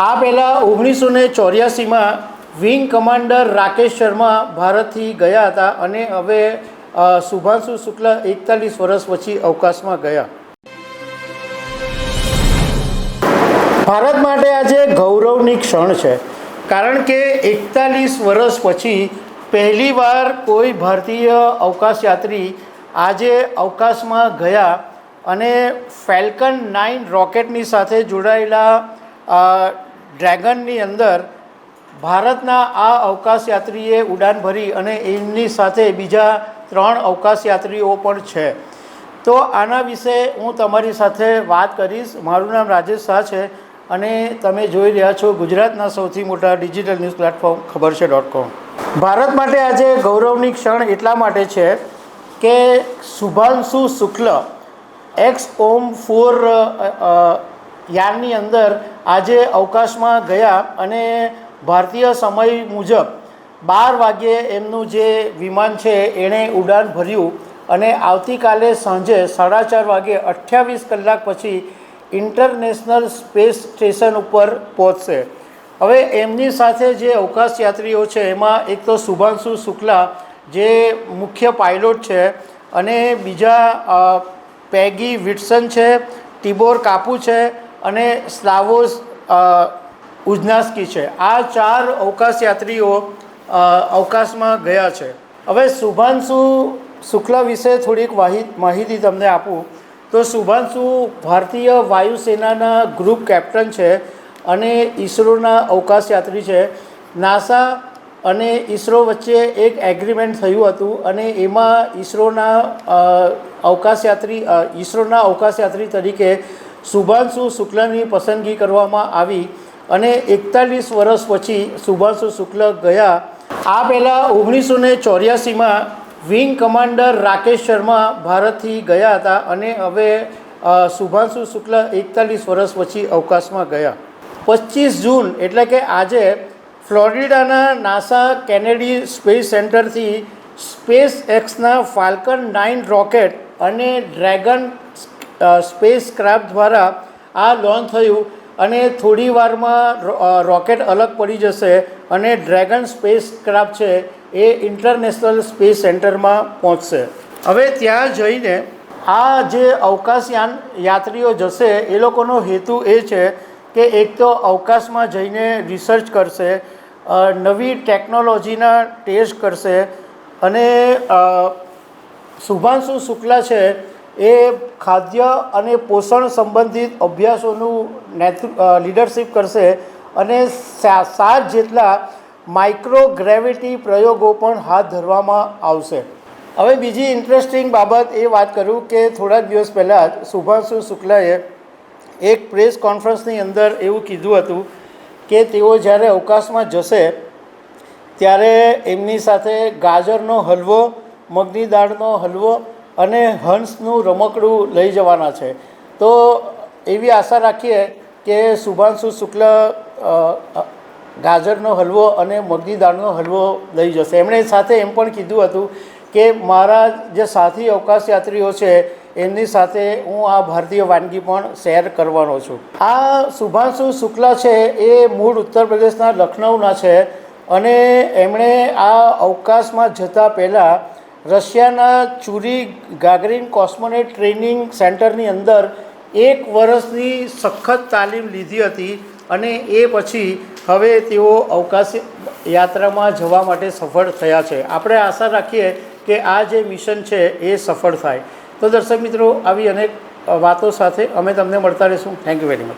આ પહેલાં 1984માં wing commander Rakesh Sharma ભારતથી ગયા હતા અને હવે શુભાંશુ શુક્લ 41 વર્ષ પછી અવકાશમાં ગયા. ભારત માટે આજે ગૌરવની ક્ષણ છે, કારણ કે 41 વર્ષ પછી પહેલીવાર કોઈ ભારતીય અવકાશયાત્રી આજે અવકાશમાં ગયા અને ફેલ્કન 9 રોકેટની સાથે જોડાયેલા ડ્રેગનની અંદર ભારતના આ અવકાશયાત્રીએ ઉડાન ભરી અને એમની સાથે બીજા 3 અવકાશયાત્રીઓ પણ છે. તો આના વિશે હું તમારી સાથે વાત કરીશ. મારું નામ રાજેશ શાહ છે અને તમે જોઈ રહ્યા છો ગુજરાતના સૌથી મોટા ડિજિટલ ન્યૂઝ પ્લેટફોર્મ ખબરછે.com. ભારત માટે આજે ગૌરવની ક્ષણ એટલા માટે છે કે શુભાંશુ શુક્લ XOM-4 યાનની અંદર આજે અવકાશમાં ગયા અને ભારતીય સમય મુજબ 12 વાગ્યે એમનું જે વિમાન છે એણે ઉડાન ભર્યું અને આવતીકાલે સાંજે 4:30 વાગે 28 કલાક પછી ઇન્ટરનેશનલ સ્પેસ સ્ટેશન ઉપર પહોંચશે. હવે એમની સાથે જે અવકાશયાત્રીઓ છે એમાં એક તો શુભાંશુ શુક્લા જે મુખ્ય પાયલોટ છે અને બીજા પેગી વિટસન છે, ટિબોર કાપુ છે અને સ્લાવોસ ઉઝનાસ્કી છે. આ 4 અવકાશયાત્રીઓ અવકાશમાં ગયા છે. હવે શુભાંશુ શુક્લા વિશે થોડીક માહિતી તમને આપું તો શુભાંશુ ભારતીય વાયુસેનાના ગ્રુપ કેપ્ટન છે અને ઈસરોના અવકાશયાત્રી છે. નાસા અને ઈસરો વચ્ચે એક એગ્રીમેન્ટ થયું હતું અને એમાં ઈસરોના અવકાશયાત્રી તરીકે શુભાંશુ શુક્લની પસંદગી કરવામાં આવી અને 41 વર્ષ પછી શુભાંશુ શુક્લ ગયા. આ પહેલાં 1984માં વિંગ કમાન્ડર રાકેશ શર્મા ભારતથી ગયા હતા અને હવે શુભાંશુ શુક્લ 41 વર્ષ પછી અવકાશમાં ગયા. 25 જૂન એટલે કે આજે ફ્લોરિડાના નાસા કેનેડી સ્પેસ સેન્ટરથી સ્પેસ એક્સના ફાલ્કન 9 રોકેટ અને ડ્રેગન સ્પેસ ક્રાફ્ટ દ્વારા આ લોન્ચ થયું અને થોડી વારમાં રોકેટ અલગ પડી જશે અને ડ્રેગન સ્પેસ ક્રાફ્ટ છે એ ઇન્ટરનેશનલ સ્પેસ સેન્ટરમાં પહોંચશે. હવે ત્યાં જઈને આ જે અવકાશયાન યાત્રીઓ જશે એ લોકોનો હેતુ એ છે કે એક તો અવકાશમાં જઈને રિસર્ચ કરશે, નવી ટેકનોલોજીના ટેસ્ટ કરશે અને શુભાંશુ શુક્લા છે એ ખાદ્ય અને પોષણ સંબંધિત અભ્યાસોનું લીડરશિપ કરશે અને 7 જેટલા માઇક્રોગ્રેવિટી પ્રયોગો પણ હાથ ધરવામાં આવશે. હવે બીજી ઇન્ટરેસ્ટિંગ બાબત એ વાત કરું કે થોડા દિવસ પહેલાં જ શુભાંશુ શુક્લાએ એક પ્રેસ કોન્ફરન્સની અંદર એવું કીધું હતું કે તેઓ જ્યારે અવકાશમાં જશે ત્યારે એમની સાથે ગાજરનો હલવો, મગની દાળનો હલવો અને હંસનું રમકડું લઈ જવાના છે. તો એવી આશા રાખીએ કે શુભાંશુ શુક્લ ગાજરનો હલવો અને મગની દાળનો હલવો લઈ જશે. એમણે સાથે એમ પણ કીધું હતું કે મારા જે સાથી અવકાશયાત્રીઓ છે એમની સાથે હું આ ભારતીય વાનગી પણ શેર કરવાનો છું. આ શુભાંશુ શુક્લા છે એ મૂળ ઉત્તર પ્રદેશના લખનૌના છે અને એમણે આ અવકાશમાં જતાં પહેલાં રશિયાના ચુરી ગાગરીન કોસ્મોનેટ ટ્રેનિંગ સેન્ટરની અંદર 1 વર્ષની સખત તાલીમ લીધી હતી અને એ પછી હવે તેઓ અવકાશ યાત્રામાં જવા માટે સફળ થયા છે. આપણે આશા રાખીએ કે આ જે મિશન છે એ સફળ થાય. તો દર્શક મિત્રો, આવી અનેક વાતો સાથે અમે તમને મળતા રહીશું. Thank you very much.